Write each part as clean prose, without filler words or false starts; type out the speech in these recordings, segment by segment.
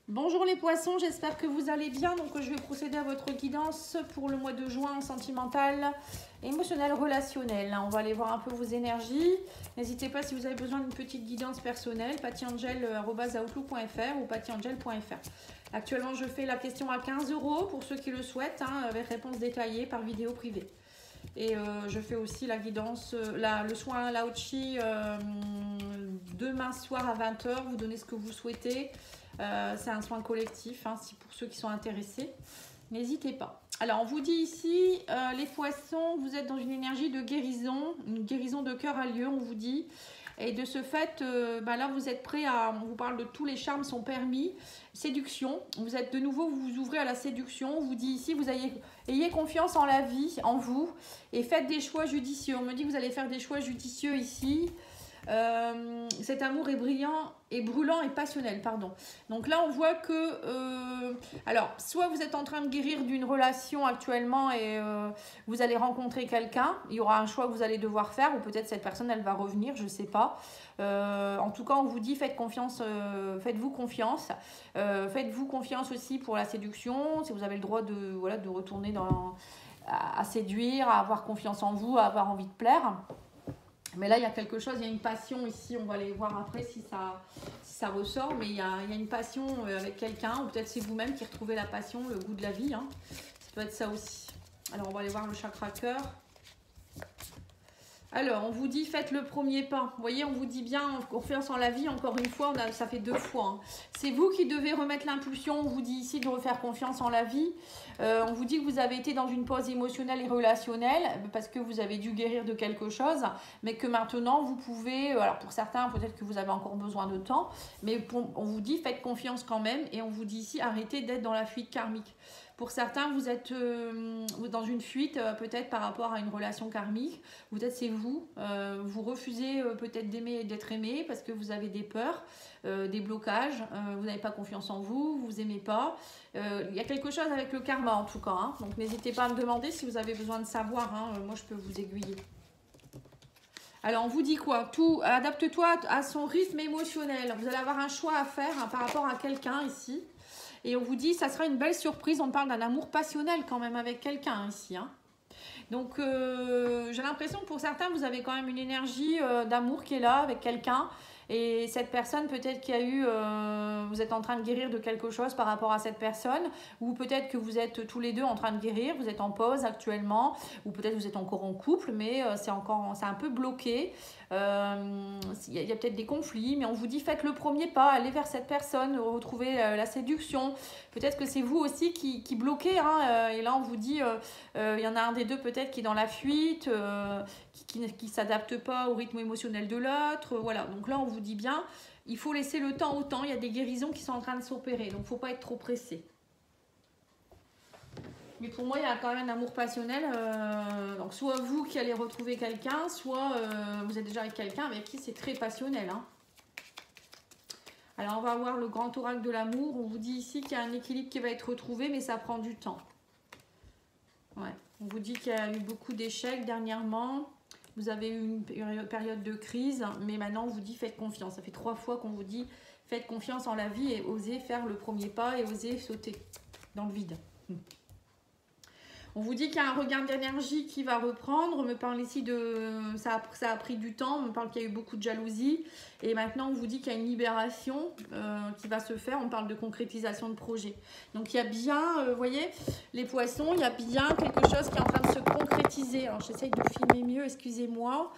Bonjour les poissons, j'espère que vous allez bien. Donc je vais procéder à votre guidance pour le mois de juin sentimental, émotionnel, relationnel. On va aller voir un peu vos énergies. N'hésitez pas si vous avez besoin d'une petite guidance personnelle, pattyangel@outlook.fr ou pattyangel.fr. Actuellement je fais la question à 15 € pour ceux qui le souhaitent, avec réponse détaillée par vidéo privée. Et je fais aussi la guidance, le soin Laochi demain soir à 20 h. Vous donnez ce que vous souhaitez. C'est un soin collectif, si pour ceux qui sont intéressés. N'hésitez pas. Alors, on vous dit ici, les poissons, vous êtes dans une énergie de guérison. Une guérison de cœur a lieu, on vous dit. Et de ce fait, là, vous êtes prêts à... On vous parle de tous les charmes sont permis. Séduction. Vous êtes de nouveau, vous vous ouvrez à la séduction. On vous dit ici, ayez confiance en la vie, en vous. Et faites des choix judicieux. On me dit que vous allez faire des choix judicieux ici. Cet amour est brillant et brûlant et passionnel, pardon. Donc là on voit que alors soit vous êtes en train de guérir d'une relation actuellement et vous allez rencontrer quelqu'un, il y aura un choix que vous allez devoir faire, ou peut-être cette personne elle va revenir, je sais pas. En tout cas on vous dit faites confiance, faites-vous confiance, faites-vous confiance aussi pour la séduction, si vous avez le droit de retourner à séduire, à avoir confiance en vous, à avoir envie de plaire. Mais là, il y a quelque chose, il y a une passion ici, on va aller voir après si ça ressort, mais il y a une passion avec quelqu'un, ou peut-être c'est vous-même qui retrouvez la passion, le goût de la vie, Ça peut être ça aussi. Alors, on va aller voir le chakra cœur. Alors, on vous dit, faites le premier pas. Vous voyez, on vous dit bien, confiance en la vie, encore une fois, ça fait 2 fois. C'est vous qui devez remettre l'impulsion, on vous dit ici de refaire confiance en la vie. On vous dit que vous avez été dans une pause émotionnelle et relationnelle, parce que vous avez dû guérir de quelque chose, mais que maintenant, vous pouvez, alors pour certains, peut-être que vous avez encore besoin de temps, mais on vous dit, faites confiance quand même, et on vous dit ici, arrêtez d'être dans la fuite karmique. Pour certains, vous êtes dans une fuite, peut-être par rapport à une relation karmique. Peut-être c'est vous. Vous refusez peut-être d'aimer et d'être aimé parce que vous avez des peurs, des blocages. Vous n'avez pas confiance en vous, vous aimez pas. Il y a quelque chose avec le karma en tout cas. Donc n'hésitez pas à me demander si vous avez besoin de savoir. Moi, je peux vous aiguiller. Alors, on vous dit quoi? Tout, adapte-toi à son rythme émotionnel. Vous allez avoir un choix à faire par rapport à quelqu'un ici. Et on vous dit, ça sera une belle surprise. On parle d'un amour passionnel quand même avec quelqu'un ici. Donc, j'ai l'impression que pour certains, vous avez quand même une énergie d'amour qui est là avec quelqu'un. Et cette personne, peut-être qu'il y a eu, vous êtes en train de guérir de quelque chose par rapport à cette personne, ou peut-être que vous êtes tous les deux en train de guérir, vous êtes en pause actuellement, ou peut-être vous êtes encore en couple, mais c'est un peu bloqué. Il y a peut-être des conflits, mais on vous dit faites le premier pas, allez vers cette personne, retrouvez la séduction. Peut-être que c'est vous aussi qui bloquez, et là on vous dit, il y en a un des deux peut-être qui est dans la fuite, qui ne s'adapte pas au rythme émotionnel de l'autre. Voilà, donc là on vous dit bien, il faut laisser le temps au temps, il y a des guérisons qui sont en train de s'opérer, donc il ne faut pas être trop pressé. Mais pour moi, il y a quand même un amour passionnel. Donc, soit vous qui allez retrouver quelqu'un, soit vous êtes déjà avec quelqu'un avec qui c'est très passionnel. Alors, on va voir le grand oracle de l'amour. On vous dit ici qu'il y a un équilibre qui va être retrouvé, mais ça prend du temps. Ouais. On vous dit qu'il y a eu beaucoup d'échecs dernièrement. Vous avez eu une période de crise, mais maintenant, on vous dit faites confiance. Ça fait 3 fois qu'on vous dit faites confiance en la vie et osez faire le premier pas et osez sauter dans le vide. On vous dit qu'il y a un regain d'énergie qui va reprendre. On me parle ici de... Ça a pris du temps. On me parle qu'il y a eu beaucoup de jalousie. Et maintenant, on vous dit qu'il y a une libération qui va se faire. On parle de concrétisation de projet. Donc, il y a bien, vous voyez, les poissons, il y a bien quelque chose qui est en train de se concrétiser. Alors, j'essaye de filmer mieux, excusez-moi.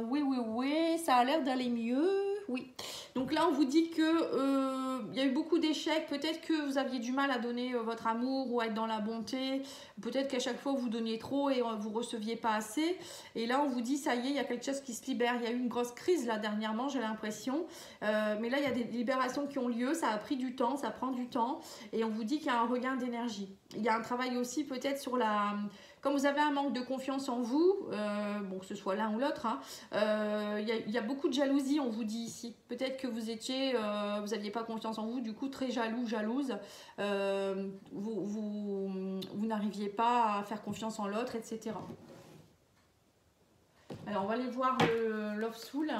Oui, ça a l'air d'aller mieux. Oui. Donc là, on vous dit que il y a eu beaucoup d'échecs. Peut-être que vous aviez du mal à donner votre amour ou à être dans la bonté. Peut-être qu'à chaque fois, vous donniez trop et vous ne receviez pas assez. Et là, on vous dit, ça y est, il y a quelque chose qui se libère. Il y a eu une grosse crise là dernièrement, j'ai l'impression. Mais là, il y a des libérations qui ont lieu. Ça a pris du temps, ça prend du temps. Et on vous dit qu'il y a un regain d'énergie. Il y a un travail aussi peut-être sur la... Comme vous avez un manque de confiance en vous, bon, que ce soit l'un ou l'autre, il y a beaucoup de jalousie, on vous dit ici. Peut-être que vous n'aviez pas confiance en vous, du coup très jaloux, jalouse. Vous n'arriviez pas à faire confiance en l'autre, etc. Alors, on va aller voir le Love Soul.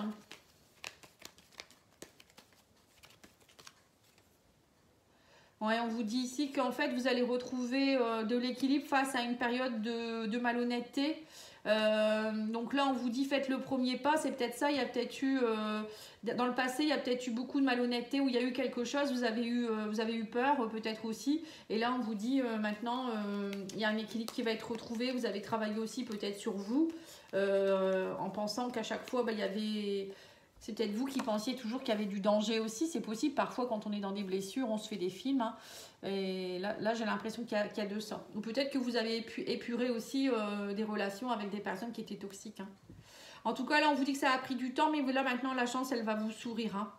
Ouais, on vous dit ici qu'en fait, vous allez retrouver de l'équilibre face à une période de malhonnêteté. Donc là, on vous dit faites le premier pas, c'est peut-être ça. Il y a peut-être eu, dans le passé, il y a peut-être eu beaucoup de malhonnêteté où il y a eu quelque chose, vous avez eu peur peut-être aussi. Et là, on vous dit maintenant, il y a un équilibre qui va être retrouvé. Vous avez travaillé aussi peut-être sur vous en pensant qu'à chaque fois, il y avait... C'est peut-être vous qui pensiez toujours qu'il y avait du danger aussi. C'est possible, parfois, quand on est dans des blessures, on se fait des films. Hein. Et là j'ai l'impression qu'il y a de ça. Ou peut-être que vous avez épuré aussi des relations avec des personnes qui étaient toxiques. Hein. En tout cas, là, on vous dit que ça a pris du temps, mais là, maintenant, la chance, elle va vous sourire. Hein.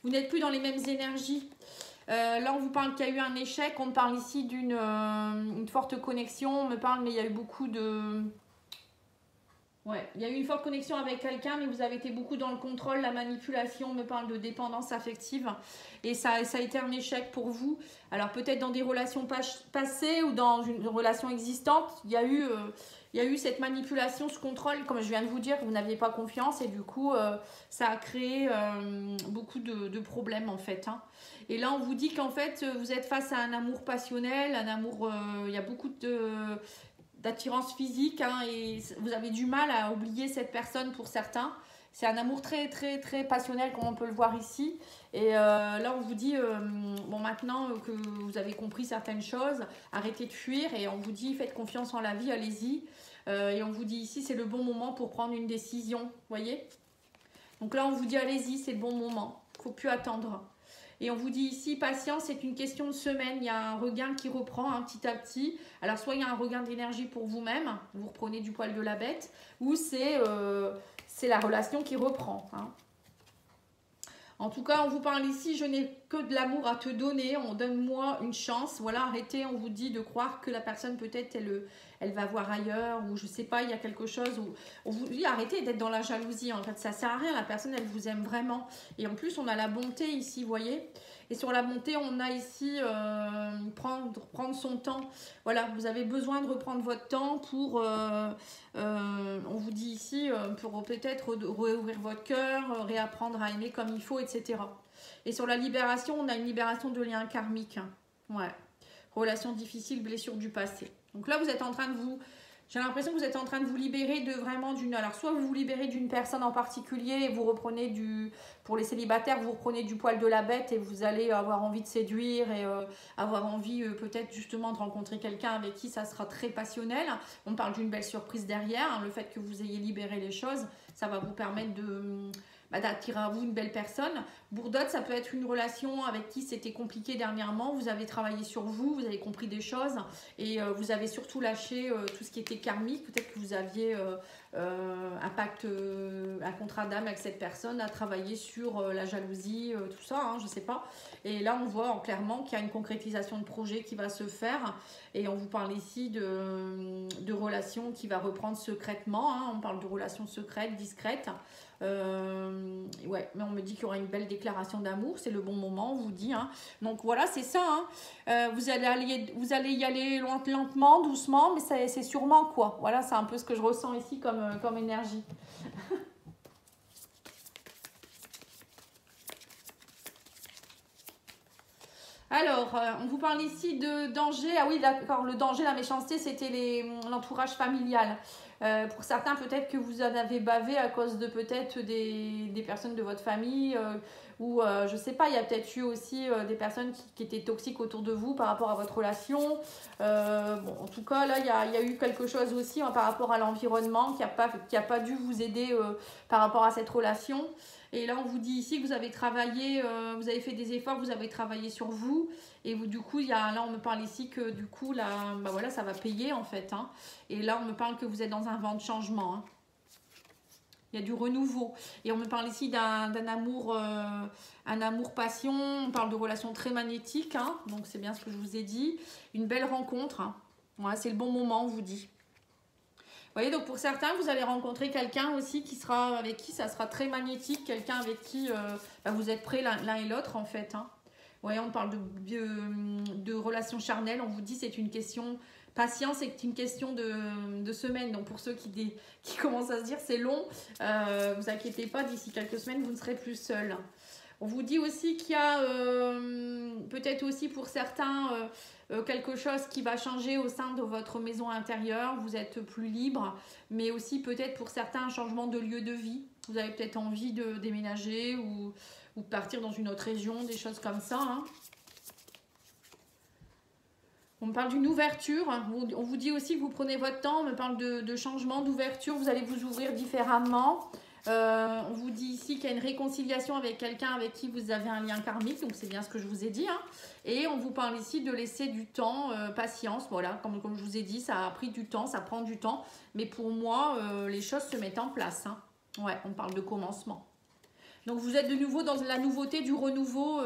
Vous n'êtes plus dans les mêmes énergies. Là, on vous parle qu'il y a eu un échec. On me parle ici d'une forte connexion. On me parle, mais il y a eu beaucoup de... Ouais, il y a eu une forte connexion avec quelqu'un, mais vous avez été beaucoup dans le contrôle, la manipulation, on me parle de dépendance affective. Et ça a été un échec pour vous. Alors peut-être dans des relations passées ou dans une relation existante, il y a eu cette manipulation, ce contrôle, comme je viens de vous dire, vous n'aviez pas confiance et du coup, ça a créé beaucoup de problèmes en fait. Hein. Et là, on vous dit qu'en fait, vous êtes face à un amour passionnel, un amour, il y a beaucoup d'attirance physique hein, et vous avez du mal à oublier cette personne pour certains. C'est un amour très très très passionnel comme on peut le voir ici. Et là on vous dit, bon maintenant que vous avez compris certaines choses, arrêtez de fuir et on vous dit faites confiance en la vie, allez-y. Et on vous dit ici c'est le bon moment pour prendre une décision, voyez. Donc là on vous dit allez-y, c'est le bon moment, il ne faut plus attendre. Et on vous dit ici, patience, c'est une question de semaine. Il y a un regain qui reprend hein, petit à petit. Alors, soit il y a un regain d'énergie pour vous-même, vous reprenez du poil de la bête, ou c'est la relation qui reprend. Hein. En tout cas, on vous parle ici, je n'ai que de l'amour à te donner, on donne-moi une chance. Voilà, arrêtez, on vous dit de croire que la personne peut-être elle va voir ailleurs ou je sais pas, il y a quelque chose où on vous dit arrêtez d'être dans la jalousie. En fait, ça sert à rien, la personne elle vous aime vraiment. Et en plus, on a la bonté ici, vous voyez. Et sur la bonté, on a ici prendre son temps. Voilà, vous avez besoin de reprendre votre temps pour, on vous dit ici, pour peut-être réouvrir votre cœur, réapprendre à aimer comme il faut, etc. Et sur la libération, on a une libération de liens karmiques. Ouais. Relations difficiles, blessures du passé. Donc là, vous êtes en train de vous... J'ai l'impression que vous êtes en train de vous libérer de vraiment d'une... Alors, soit vous vous libérez d'une personne en particulier et vous reprenez du... Pour les célibataires, vous reprenez du poil de la bête et vous allez avoir envie de séduire et avoir envie peut-être justement de rencontrer quelqu'un avec qui ça sera très passionnel. On parle d'une belle surprise derrière. Hein. Le fait que vous ayez libéré les choses, ça va vous permettre d'attirer à vous une belle personne. Bourdotte, ça peut être une relation avec qui c'était compliqué dernièrement. Vous avez travaillé sur vous, vous avez compris des choses et vous avez surtout lâché tout ce qui était karmique. Peut-être que vous aviez un pacte, un contrat d'âme avec cette personne, à travailler sur la jalousie, tout ça, hein, je sais pas. Et là, on voit clairement qu'il y a une concrétisation de projet qui va se faire. Et on vous parle ici de relations qui va reprendre secrètement. Hein. On parle de relations secrètes, discrètes. Ouais, mais on me dit qu'il y aura une belle déclaration d'amour, c'est le bon moment, on vous dit. Hein. Donc voilà, c'est ça. Hein. Vous allez y aller lentement, doucement, mais c'est sûrement quoi. Voilà, c'est un peu ce que je ressens ici comme énergie. Alors, on vous parle ici de danger. Ah oui, d'accord, le danger, la méchanceté, c'était l'entourage familial. Pour certains, peut-être que vous en avez bavé à cause de peut-être des personnes de votre famille ou je sais pas, il y a peut-être eu aussi des personnes qui étaient toxiques autour de vous par rapport à votre relation. Bon, en tout cas, là, il y a eu quelque chose aussi hein, par rapport à l'environnement qui a pas dû vous aider par rapport à cette relation. Et là, on vous dit ici que vous avez travaillé, vous avez fait des efforts, vous avez travaillé sur vous. Et vous, du coup, là, on me parle ici que du coup, là, bah voilà, ça va payer en fait. Hein. Et là, on me parle que vous êtes dans un vent de changement. Hein. Il y a du renouveau. Et on me parle ici d'un amour, un amour-passion. On parle de relations très magnétiques. Hein. Donc, c'est bien ce que je vous ai dit. Une belle rencontre. Hein. Voilà, c'est le bon moment, on vous dit. Vous voyez, donc pour certains, vous allez rencontrer quelqu'un aussi avec qui ça sera très magnétique, quelqu'un avec qui vous êtes prêts l'un et l'autre en fait. Hein. Vous voyez, on parle de relations charnelles, on vous dit c'est une question, patience, c'est une question de semaines. Donc pour ceux qui commencent à se dire c'est long, vous inquiétez pas, d'ici quelques semaines, vous ne serez plus seul. On vous dit aussi qu'il y a peut-être aussi pour certains quelque chose qui va changer au sein de votre maison intérieure. Vous êtes plus libre, mais aussi peut-être pour certains un changement de lieu de vie. Vous avez peut-être envie de déménager ou partir dans une autre région, des choses comme ça. Hein. On me parle d'une ouverture. On vous dit aussi que vous prenez votre temps. On me parle de changement, d'ouverture. Vous allez vous ouvrir différemment. On vous dit ici qu'il y a une réconciliation avec quelqu'un avec qui vous avez un lien karmique, donc c'est bien ce que je vous ai dit. Hein. Et on vous parle ici de laisser du temps, patience, voilà, comme je vous ai dit, ça a pris du temps, ça prend du temps, mais pour moi, les choses se mettent en place. Hein. Ouais, on parle de commencement. Donc vous êtes de nouveau dans la nouveauté, du renouveau,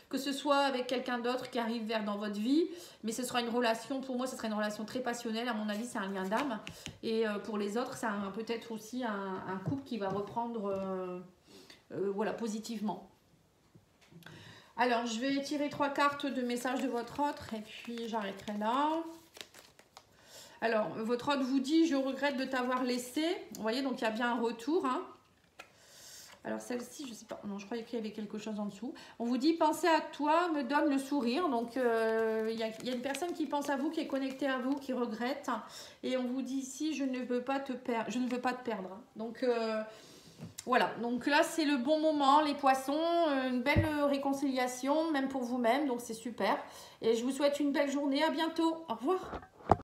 que ce soit avec quelqu'un d'autre qui arrive dans votre vie, mais ce sera une relation, pour moi ce sera une relation très passionnelle, à mon avis c'est un lien d'âme, et pour les autres c'est peut-être aussi un couple qui va reprendre voilà, positivement. Alors je vais tirer 3 cartes de messages de votre autre, et puis j'arrêterai là. Alors votre autre vous dit « je regrette de t'avoir laissé », vous voyez, donc il y a bien un retour, hein. Alors celle-ci, je sais pas, non, je croyais qu'il y avait quelque chose en dessous. On vous dit, penser à toi me donne le sourire. Donc, y a une personne qui pense à vous, qui est connectée à vous, qui regrette. Et on vous dit ici, je ne veux pas te perdre. Donc, voilà. Donc là, c'est le bon moment, les poissons. Une belle réconciliation, même pour vous-même. Donc, c'est super. Et je vous souhaite une belle journée. À bientôt. Au revoir.